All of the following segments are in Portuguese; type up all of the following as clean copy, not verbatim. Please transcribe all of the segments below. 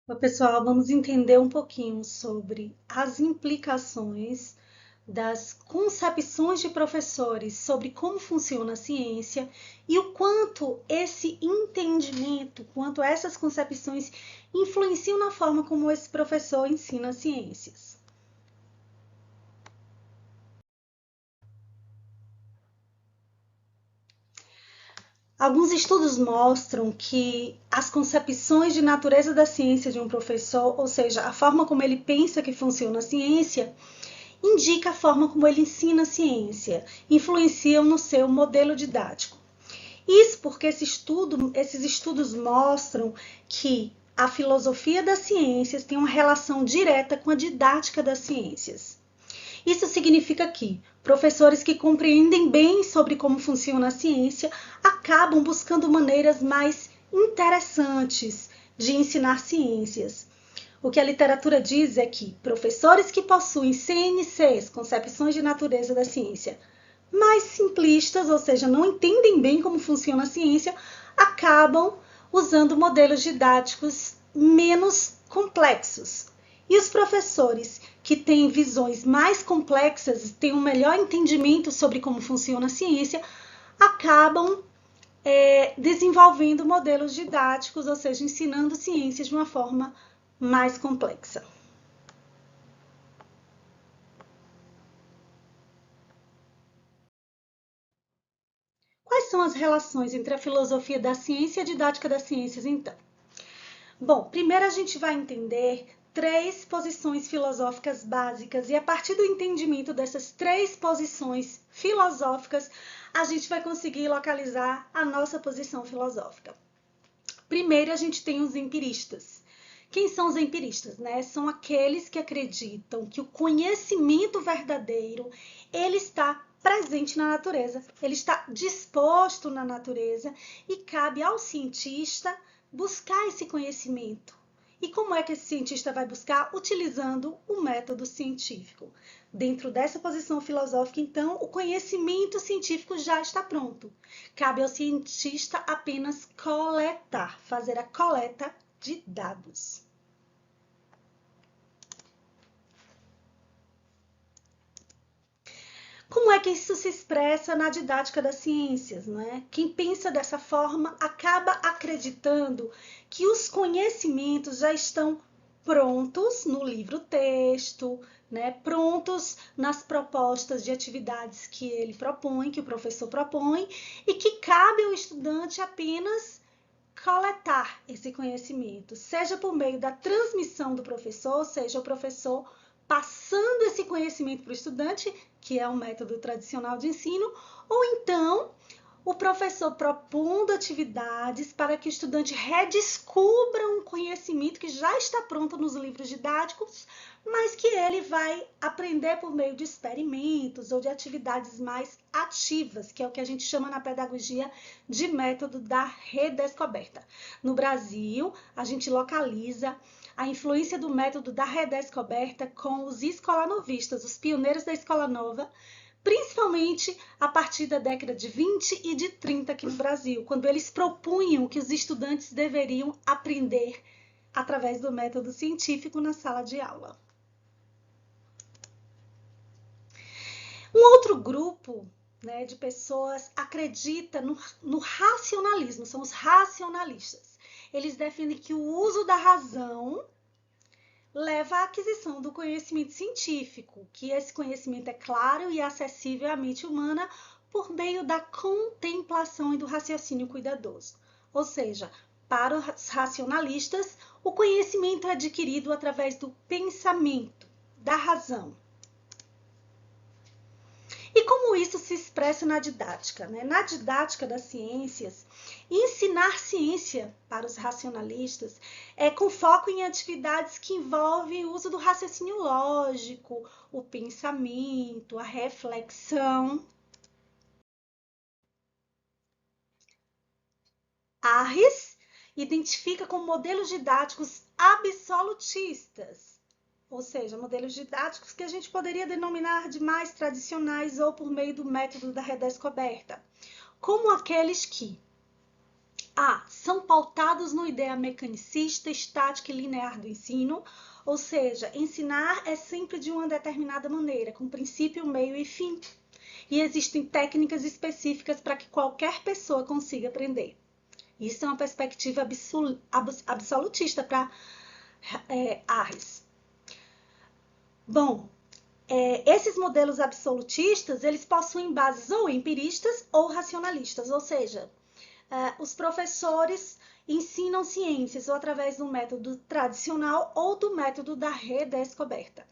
Oi, pessoal, vamos entender um pouquinho sobre as implicações das concepções de professores sobre como funciona a ciência e o quanto esse entendimento, quanto essas concepções influenciam na forma como esse professor ensina ciências. Alguns estudos mostram que as concepções de natureza da ciência de um professor, ou seja, a forma como ele pensa que funciona a ciência, indica a forma como ele ensina a ciência, influenciam no seu modelo didático. Isso porque esses estudos mostram que a filosofia das ciências tem uma relação direta com a didática das ciências. Isso significa que professores que compreendem bem sobre como funciona a ciência acabam buscando maneiras mais interessantes de ensinar ciências. O que a literatura diz é que professores que possuem CNCs, concepções de natureza da ciência, mais simplistas, ou seja, não entendem bem como funciona a ciência, acabam usando modelos didáticos menos complexos. E os professores que têm visões mais complexas, têm um melhor entendimento sobre como funciona a ciência, acabam desenvolvendo modelos didáticos, ou seja, ensinando ciências de uma forma mais complexa. Quais são as relações entre a filosofia da ciência e a didática das ciências, então? Bom, primeiro a gente vai entender três posições filosóficas básicas e a partir do entendimento dessas três posições filosóficas, a gente vai conseguir localizar a nossa posição filosófica. Primeiro, a gente tem os empiristas. Quem são os empiristas, né? São aqueles que acreditam que o conhecimento verdadeiro, ele está presente na natureza, ele está disposto na natureza e cabe ao cientista buscar esse conhecimento. E como é que esse cientista vai buscar? Utilizando o método científico. Dentro dessa posição filosófica, então, o conhecimento científico já está pronto. Cabe ao cientista apenas coletar, fazer a coleta de dados. Como é que isso se expressa na didática das ciências, não é? Quem pensa dessa forma acaba acreditando que os conhecimentos já estão prontos no livro-texto, né? Prontos nas propostas de atividades que ele propõe, que o professor propõe, e que cabe ao estudante apenas coletar esse conhecimento, seja por meio da transmissão do professor, seja o professor passando esse conhecimento para o estudante, que é um método tradicional de ensino, ou então o professor propondo atividades para que o estudante redescubra um conhecimento que já está pronto nos livros didáticos, mas que ele vai aprender por meio de experimentos ou de atividades mais ativas, que é o que a gente chama na pedagogia de método da redescoberta. No Brasil, a gente localiza a influência do método da redescoberta com os escolanovistas, os pioneiros da escola nova, principalmente a partir da década de 20 e de 30 aqui no Brasil, quando eles propunham que os estudantes deveriam aprender através do método científico na sala de aula. Um outro grupo, né, de pessoas acredita no racionalismo, são os racionalistas. Eles defendem que o uso da razão leva à aquisição do conhecimento científico, que esse conhecimento é claro e acessível à mente humana por meio da contemplação e do raciocínio cuidadoso. Ou seja, para os racionalistas, o conhecimento é adquirido através do pensamento, da razão. E como isso se expressa na didática? Né? Na didática das ciências, ensinar ciência para os racionalistas é com foco em atividades que envolvem o uso do raciocínio lógico, o pensamento, a reflexão. Arres identifica como modelos didáticos absolutistas, ou seja, modelos didáticos que a gente poderia denominar de mais tradicionais ou por meio do método da redescoberta, como aqueles que A. São pautados numa ideia mecanicista, estática e linear do ensino, ou seja, ensinar é sempre de uma determinada maneira, com princípio, meio e fim. E existem técnicas específicas para que qualquer pessoa consiga aprender. Isso é uma perspectiva absolutista para Harris. Bom, esses modelos absolutistas, eles possuem bases ou empiristas ou racionalistas, ou seja, os professores ensinam ciências ou através do método tradicional ou do método da redescoberta.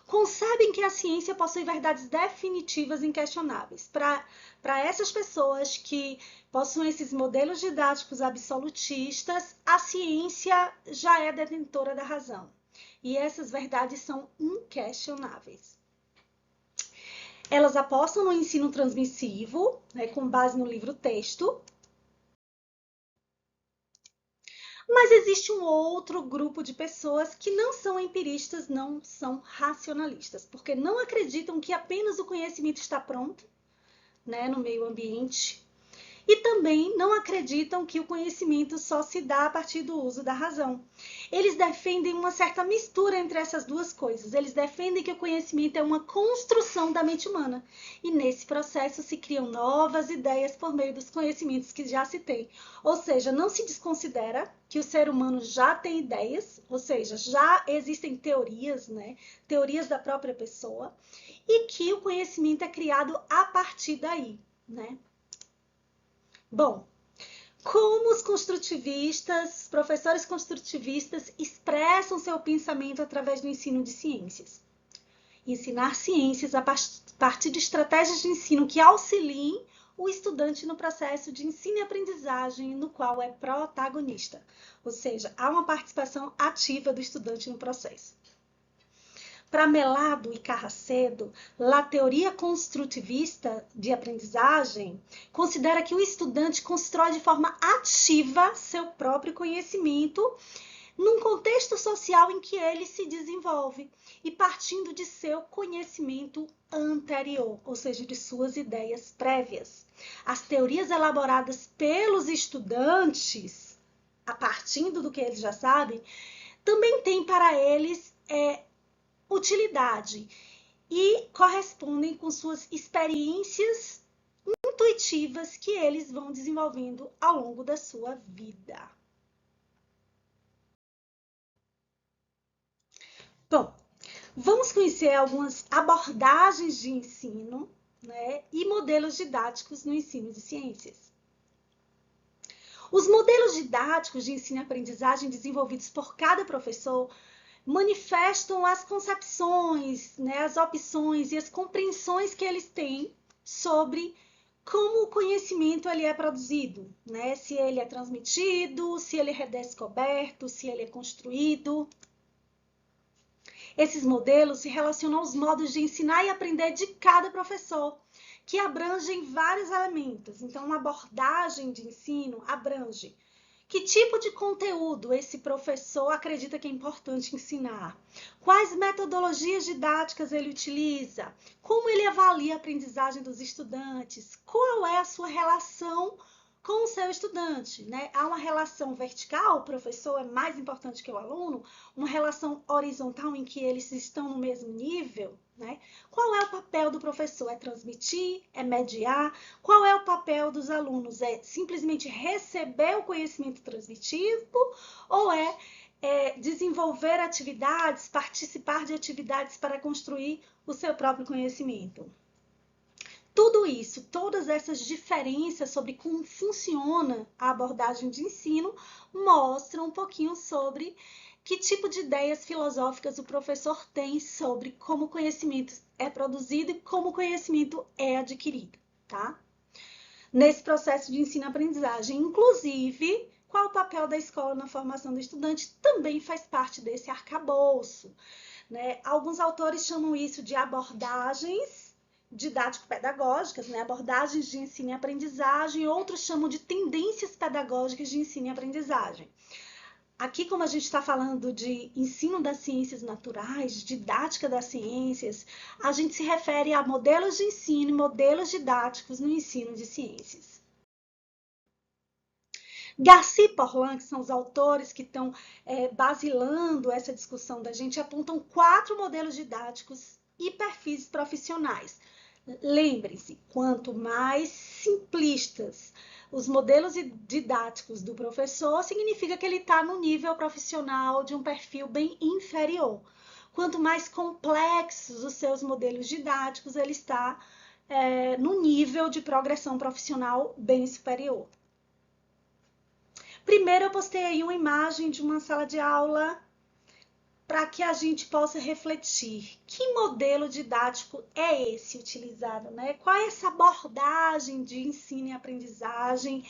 Concebem que a ciência possui verdades definitivas e inquestionáveis. Para essas pessoas que possuem esses modelos didáticos absolutistas, a ciência já é detentora da razão. E essas verdades são inquestionáveis. Elas apostam no ensino transmissivo, né, com base no livro-texto. Mas existe um outro grupo de pessoas que não são empiristas, não são racionalistas, porque não acreditam que apenas o conhecimento está pronto, né, no meio ambiente, e também não acreditam que o conhecimento só se dá a partir do uso da razão. Eles defendem uma certa mistura entre essas duas coisas. Eles defendem que o conhecimento é uma construção da mente humana. E nesse processo se criam novas ideias por meio dos conhecimentos que já se tem. Ou seja, não se desconsidera que o ser humano já tem ideias, ou seja, já existem teorias, né? Teorias da própria pessoa, e que o conhecimento é criado a partir daí, né? Bom, como os construtivistas, professores construtivistas expressam seu pensamento através do ensino de ciências? Ensinar ciências a partir de estratégias de ensino que auxiliem o estudante no processo de ensino e aprendizagem no qual é protagonista, ou seja, há uma participação ativa do estudante no processo. Para Melado e Carracedo, a teoria construtivista de aprendizagem considera que o estudante constrói de forma ativa seu próprio conhecimento num contexto social em que ele se desenvolve e partindo de seu conhecimento anterior, ou seja, de suas ideias prévias. As teorias elaboradas pelos estudantes, a partir do que eles já sabem, também têm para eles utilidade e correspondem com suas experiências intuitivas que eles vão desenvolvendo ao longo da sua vida. Bom, vamos conhecer algumas abordagens de ensino, né, e modelos didáticos no ensino de ciências. Os modelos didáticos de ensino e aprendizagem desenvolvidos por cada professor manifestam as concepções, né, as opções e as compreensões que eles têm sobre como o conhecimento ele é produzido, né? Se ele é transmitido, se ele é redescoberto, se ele é construído. Esses modelos se relacionam aos modos de ensinar e aprender de cada professor, que abrangem vários elementos. Então, uma abordagem de ensino abrange que tipo de conteúdo esse professor acredita que é importante ensinar? Quais metodologias didáticas ele utiliza? Como ele avalia a aprendizagem dos estudantes? Qual é a sua relação com o seu estudante, né? Há uma relação vertical, o professor é mais importante que o aluno, uma relação horizontal em que eles estão no mesmo nível, né? Qual é o papel do professor? É transmitir? É mediar? Qual é o papel dos alunos? É simplesmente receber o conhecimento transmitido ou desenvolver atividades, participar de atividades para construir o seu próprio conhecimento? Tudo isso, todas essas diferenças sobre como funciona a abordagem de ensino, mostram um pouquinho sobre que tipo de ideias filosóficas o professor tem sobre como o conhecimento é produzido e como o conhecimento é adquirido, tá? Nesse processo de ensino-aprendizagem, inclusive, qual o papel da escola na formação do estudante também faz parte desse arcabouço, né? Alguns autores chamam isso de abordagens didático-pedagógicas, né? Abordagens de ensino e aprendizagem, outros chamam de tendências pedagógicas de ensino e aprendizagem. Aqui, como a gente está falando de ensino das ciências naturais, didática das ciências, a gente se refere a modelos de ensino e modelos didáticos no ensino de ciências. Garcia e Porlan, que são os autores que estão basilando essa discussão da gente, apontam 4 modelos didáticos e perfis profissionais. Lembrem-se, quanto mais simplistas os modelos didáticos do professor, significa que ele está no nível profissional de um perfil bem inferior. Quanto mais complexos os seus modelos didáticos, ele está no nível de progressão profissional bem superior. Primeiro eu postei aí uma imagem de uma sala de aula para que a gente possa refletir. Que modelo didático é esse utilizado, né? Qual é essa abordagem de ensino e aprendizagem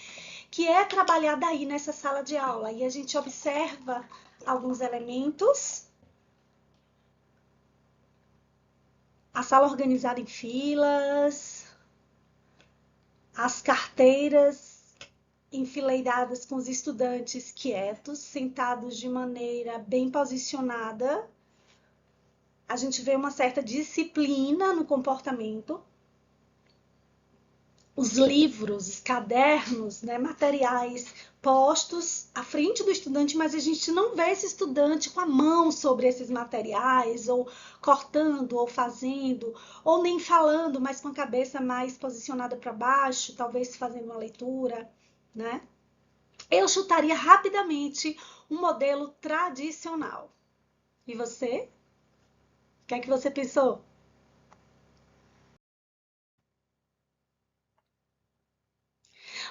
que é trabalhada aí nessa sala de aula? E a gente observa alguns elementos. A sala organizada em filas, as carteiras enfileiradas com os estudantes quietos, sentados de maneira bem posicionada. A gente vê uma certa disciplina no comportamento. Os livros, os cadernos, né, materiais postos à frente do estudante, mas a gente não vê esse estudante com a mão sobre esses materiais, ou cortando, ou fazendo, ou nem falando, mas com a cabeça mais posicionada para baixo, talvez fazendo uma leitura, né? Eu chutaria rapidamente um modelo tradicional. E você? O que é que você pensou?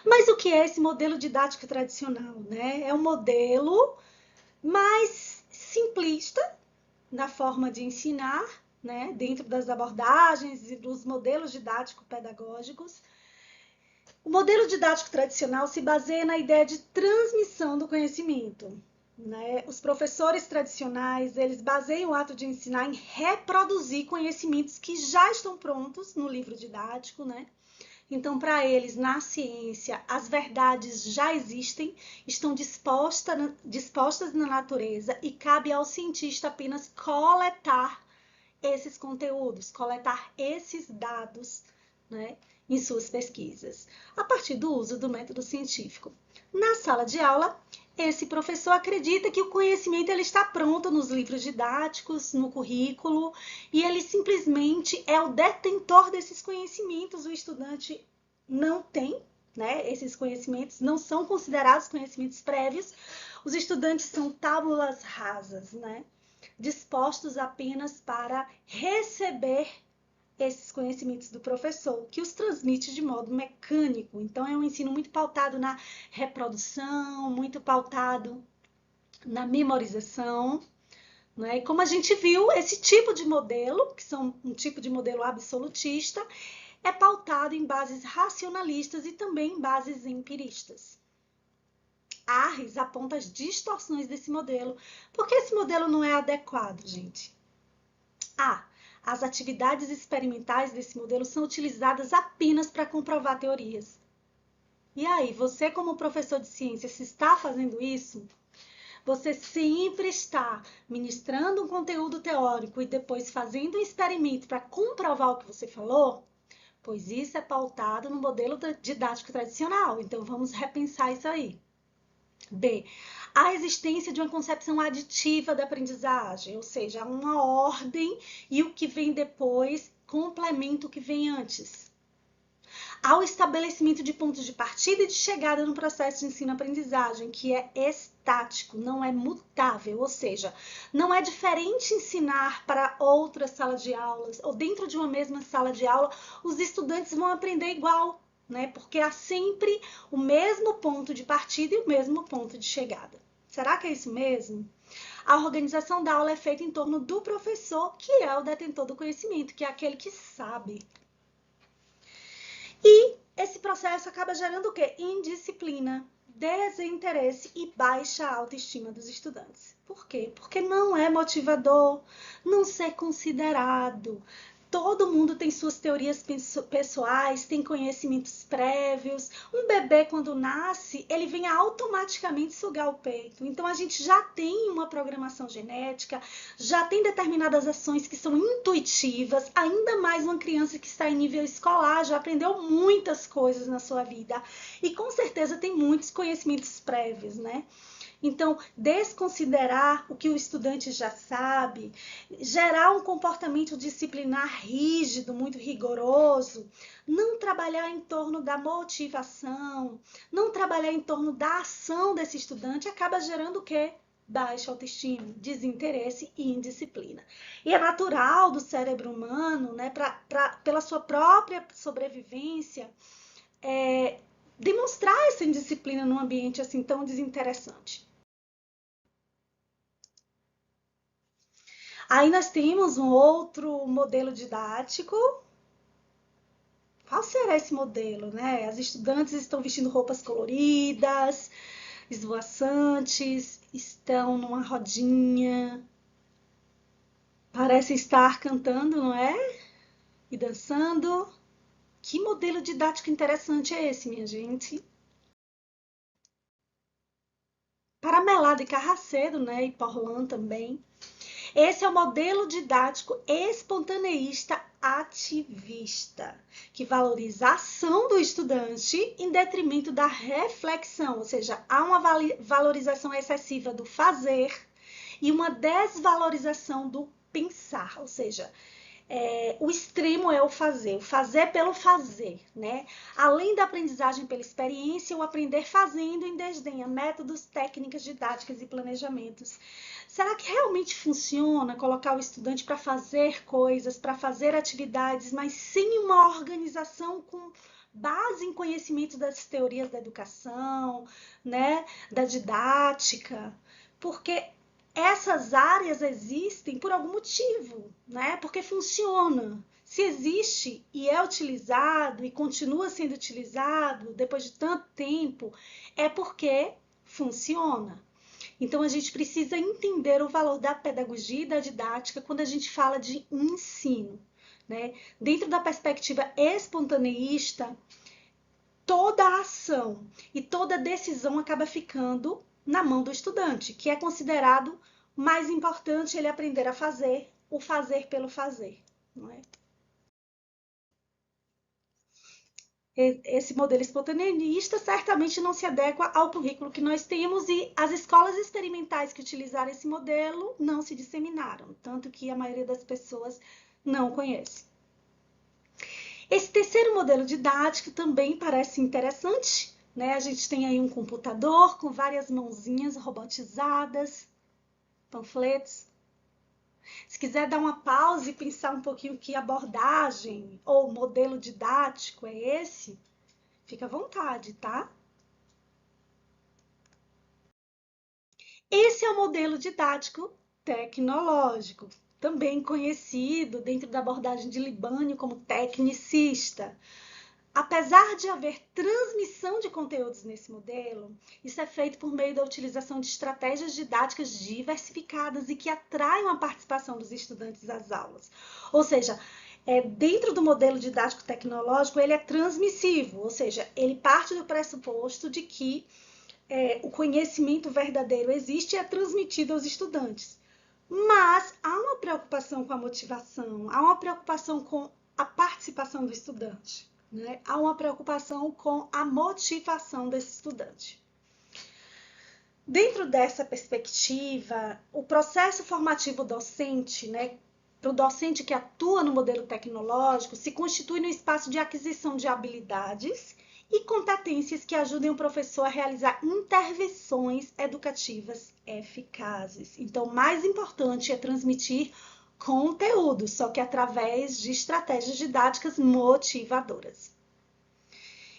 Mas o que é esse modelo didático tradicional, né? É um modelo mais simplista na forma de ensinar, né? Dentro das abordagens e dos modelos didático-pedagógicos. O modelo didático tradicional se baseia na ideia de transmissão do conhecimento, né? Os professores tradicionais, eles baseiam o ato de ensinar em reproduzir conhecimentos que já estão prontos no livro didático, né? Então, para eles, na ciência, as verdades já existem, estão dispostas na natureza e cabe ao cientista apenas coletar esses conteúdos, coletar esses dados, né, em suas pesquisas, a partir do uso do método científico. Na sala de aula, esse professor acredita que o conhecimento ele está pronto nos livros didáticos, no currículo, e ele simplesmente é o detentor desses conhecimentos. O estudante não tem, né? Esses conhecimentos não são considerados conhecimentos prévios. Os estudantes são tábulas rasas, né? Dispostos apenas para receber esses conhecimentos do professor, que os transmite de modo mecânico. Então, é um ensino muito pautado na reprodução, muito pautado na memorização. Né? E como a gente viu, esse tipo de modelo, que são um tipo de modelo absolutista, é pautado em bases racionalistas e também em bases empiristas. Arres aponta as distorções desse modelo. Por que esse modelo não é adequado, gente? As atividades experimentais desse modelo são utilizadas apenas para comprovar teorias. E aí, você como professor de ciência, se está fazendo isso, você sempre está ministrando um conteúdo teórico e depois fazendo um experimento para comprovar o que você falou, pois isso é pautado no modelo didático tradicional. Então, vamos repensar isso aí. B. A existência de uma concepção aditiva da aprendizagem, ou seja, uma ordem e o que vem depois complementa o que vem antes. Ao estabelecimento de pontos de partida e de chegada no processo de ensino-aprendizagem, que é estático, não é mutável, ou seja, não é diferente ensinar para outra sala de aulas, ou dentro de uma mesma sala de aula, os estudantes vão aprender igual, né? Porque há sempre o mesmo ponto de partida e o mesmo ponto de chegada. Será que é isso mesmo? A organização da aula é feita em torno do professor, que é o detentor do conhecimento, que é aquele que sabe. E esse processo acaba gerando o quê? Indisciplina, desinteresse e baixa autoestima dos estudantes. Por quê? Porque não é motivador não ser considerado, Todo mundo tem suas teorias pessoais, tem conhecimentos prévios. Um bebê, quando nasce, ele vem automaticamente sugar o peito. Então, a gente já tem uma programação genética, já tem determinadas ações que são intuitivas, ainda mais uma criança que está em nível escolar, já aprendeu muitas coisas na sua vida. E, com certeza, tem muitos conhecimentos prévios, né? Então, desconsiderar o que o estudante já sabe, gerar um comportamento disciplinar rígido, muito rigoroso, não trabalhar em torno da motivação, não trabalhar em torno da ação desse estudante, acaba gerando o quê? Baixa autoestima, desinteresse e indisciplina. E é natural do cérebro humano, né, pela sua própria sobrevivência, demonstrar essa indisciplina num ambiente assim tão desinteressante. Aí nós temos um outro modelo didático. Qual será esse modelo, né? As estudantes estão vestindo roupas coloridas, esvoaçantes, estão numa rodinha, parecem estar cantando, não é? E dançando. Que modelo didático interessante é esse, minha gente? Para Melado e Carracedo, né? E Porlan também. Esse é o modelo didático espontaneísta ativista, que valoriza a ação do estudante em detrimento da reflexão, ou seja, há uma valorização excessiva do fazer e uma desvalorização do pensar, ou seja, o extremo é o fazer pelo fazer, né? Além da aprendizagem pela experiência, o aprender fazendo em desdenha métodos, técnicas didáticas e planejamentos. Será que realmente funciona colocar o estudante para fazer coisas, para fazer atividades, mas sem uma organização com base em conhecimento das teorias da educação, né, da didática? Porque essas áreas existem por algum motivo, né? Porque funciona. Se existe e é utilizado e continua sendo utilizado depois de tanto tempo, é porque funciona. Então, a gente precisa entender o valor da pedagogia e da didática quando a gente fala de ensino, né? Dentro da perspectiva espontaneísta, toda ação e toda decisão acaba ficando na mão do estudante, que é considerado mais importante ele aprender a fazer, o fazer pelo fazer, não é? Esse modelo espontaneista certamente não se adequa ao currículo que nós temos e as escolas experimentais que utilizaram esse modelo não se disseminaram, tanto que a maioria das pessoas não conhece. Esse terceiro modelo didático também parece interessante, né? A gente tem aí um computador com várias mãozinhas robotizadas, panfletos. Se quiser dar uma pausa e pensar um pouquinho que abordagem ou modelo didático é esse, fica à vontade, tá? Esse é o modelo didático tecnológico, também conhecido dentro da abordagem de Libânio como tecnicista. Apesar de haver transmissão de conteúdos nesse modelo, isso é feito por meio da utilização de estratégias didáticas diversificadas e que atraiam a participação dos estudantes às aulas. Ou seja, dentro do modelo didático tecnológico, ele é transmissivo, ou seja, ele parte do pressuposto de que o conhecimento verdadeiro existe e é transmitido aos estudantes. Mas há uma preocupação com a motivação, há uma preocupação com a participação do estudante, né? Há uma preocupação com a motivação desse estudante. Dentro dessa perspectiva, o processo formativo docente, né, para o docente que atua no modelo tecnológico, se constitui no espaço de aquisição de habilidades e competências que ajudem o professor a realizar intervenções educativas eficazes. Então, o mais importante é transmitir conteúdo, só que através de estratégias didáticas motivadoras.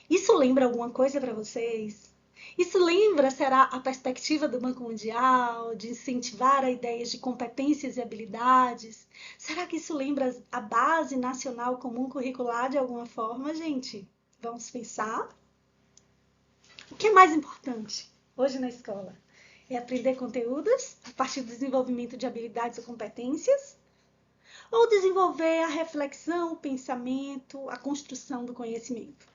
Isso lembra alguma coisa para vocês? Isso lembra, será, a perspectiva do Banco Mundial, de incentivar a ideias de competências e habilidades? Será que isso lembra a Base Nacional Comum Curricular de alguma forma, gente? Vamos pensar? O que é mais importante hoje na escola? É aprender conteúdos a partir do desenvolvimento de habilidades ou competências? ou desenvolver a reflexão, o pensamento, a construção do conhecimento.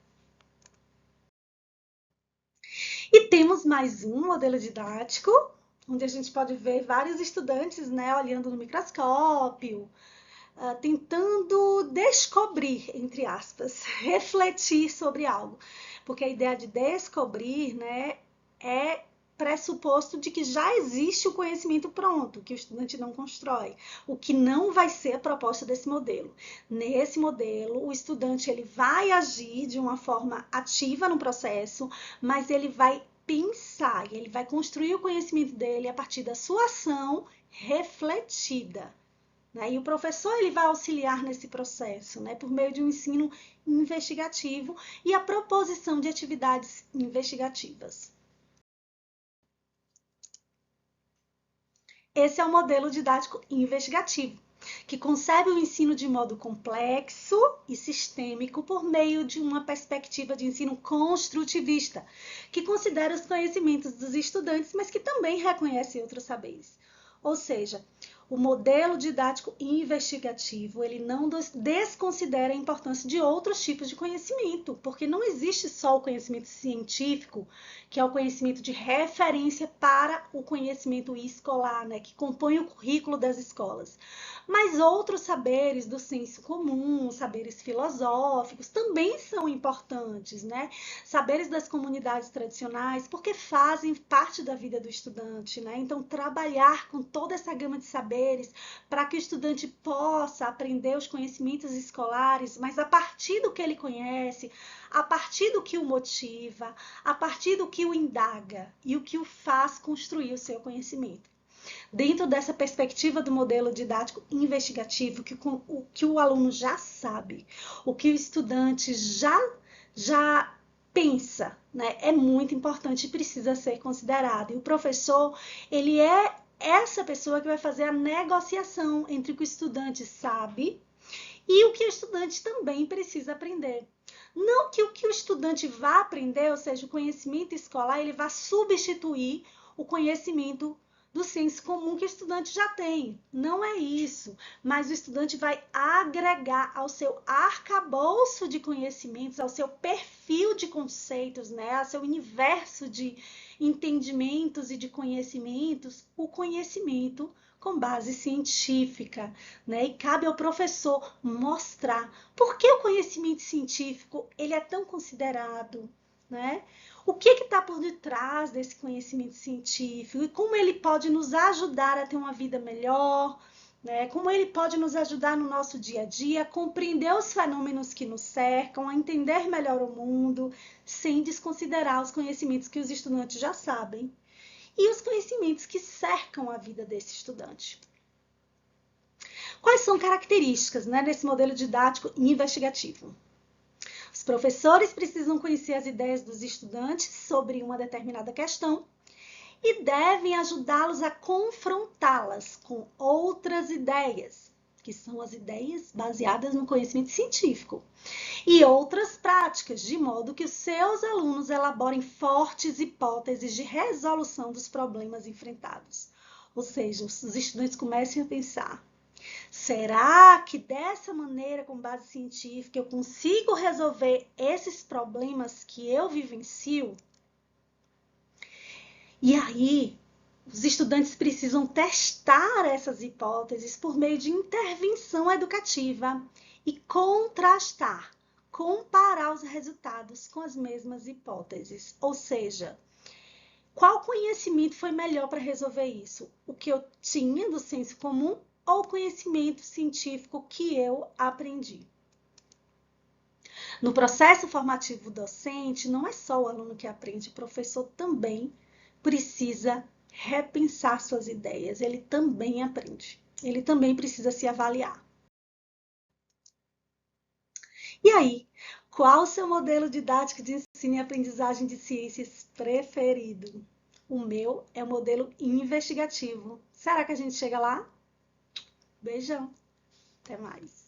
E temos mais um modelo didático, onde a gente pode ver vários estudantes, né, olhando no microscópio, tentando descobrir, entre aspas, refletir sobre algo. Porque a ideia de descobrir, né, é pressuposto de que já existe o conhecimento pronto, que o estudante não constrói, o que não vai ser a proposta desse modelo. Nesse modelo, o estudante ele vai agir de uma forma ativa no processo, mas ele vai pensar, ele vai construir o conhecimento dele a partir da sua ação refletida. E o professor ele vai auxiliar nesse processo, né, por meio de um ensino investigativo e a proposição de atividades investigativas. Esse é o modelo didático investigativo, que concebe o ensino de modo complexo e sistêmico por meio de uma perspectiva de ensino construtivista, que considera os conhecimentos dos estudantes, mas que também reconhece outros saberes. Ou seja, o modelo didático investigativo, ele não desconsidera a importância de outros tipos de conhecimento, porque não existe só o conhecimento científico, que é o conhecimento de referência para o conhecimento escolar, né, que compõe o currículo das escolas. Mas outros saberes do senso comum, saberes filosóficos, também são importantes, né? Saberes das comunidades tradicionais, porque fazem parte da vida do estudante, né? Então, trabalhar com toda essa gama de saberes para que o estudante possa aprender os conhecimentos escolares, mas a partir do que ele conhece, a partir do que o motiva, a partir do que o indaga e o que o faz construir o seu conhecimento. Dentro dessa perspectiva do modelo didático investigativo, que o aluno já sabe, o que o estudante já pensa, né, é muito importante e precisa ser considerado. E o professor, ele é essa pessoa que vai fazer a negociação entre o que o estudante sabe e o que o estudante também precisa aprender. Não que o que o estudante vá aprender, ou seja, o conhecimento escolar, ele vá substituir o conhecimento do senso comum que o estudante já tem. Não é isso. Mas o estudante vai agregar ao seu arcabouço de conhecimentos, ao seu perfil de conceitos, né, ao seu universo de entendimentos e de conhecimentos, o conhecimento com base científica, né? E cabe ao professor mostrar por que o conhecimento científico ele é tão considerado, né? O que está por detrás desse conhecimento científico e como ele pode nos ajudar a ter uma vida melhor, né? Como ele pode nos ajudar no nosso dia a dia, a compreender os fenômenos que nos cercam, a entender melhor o mundo, sem desconsiderar os conhecimentos que os estudantes já sabem e os conhecimentos que cercam a vida desse estudante. Quais são características, né, desse modelo didático investigativo? Os professores precisam conhecer as ideias dos estudantes sobre uma determinada questão e devem ajudá-los a confrontá-las com outras ideias, que são as ideias baseadas no conhecimento científico, e outras práticas, de modo que os seus alunos elaborem fortes hipóteses de resolução dos problemas enfrentados. Ou seja, os estudantes comecem a pensar: será que dessa maneira, com base científica, eu consigo resolver esses problemas que eu vivencio? E aí, os estudantes precisam testar essas hipóteses por meio de intervenção educativa e contrastar, comparar os resultados com as mesmas hipóteses. Ou seja, qual conhecimento foi melhor para resolver isso? O que eu tinha do senso comum ou o conhecimento científico que eu aprendi? No processo formativo docente, não é só o aluno que aprende, o professor também precisa repensar suas ideias, ele também aprende, ele também precisa se avaliar. E aí, qual o seu modelo didático de ensino e aprendizagem de ciências preferido? O meu é o modelo investigativo. Será que a gente chega lá? Beijão, até mais.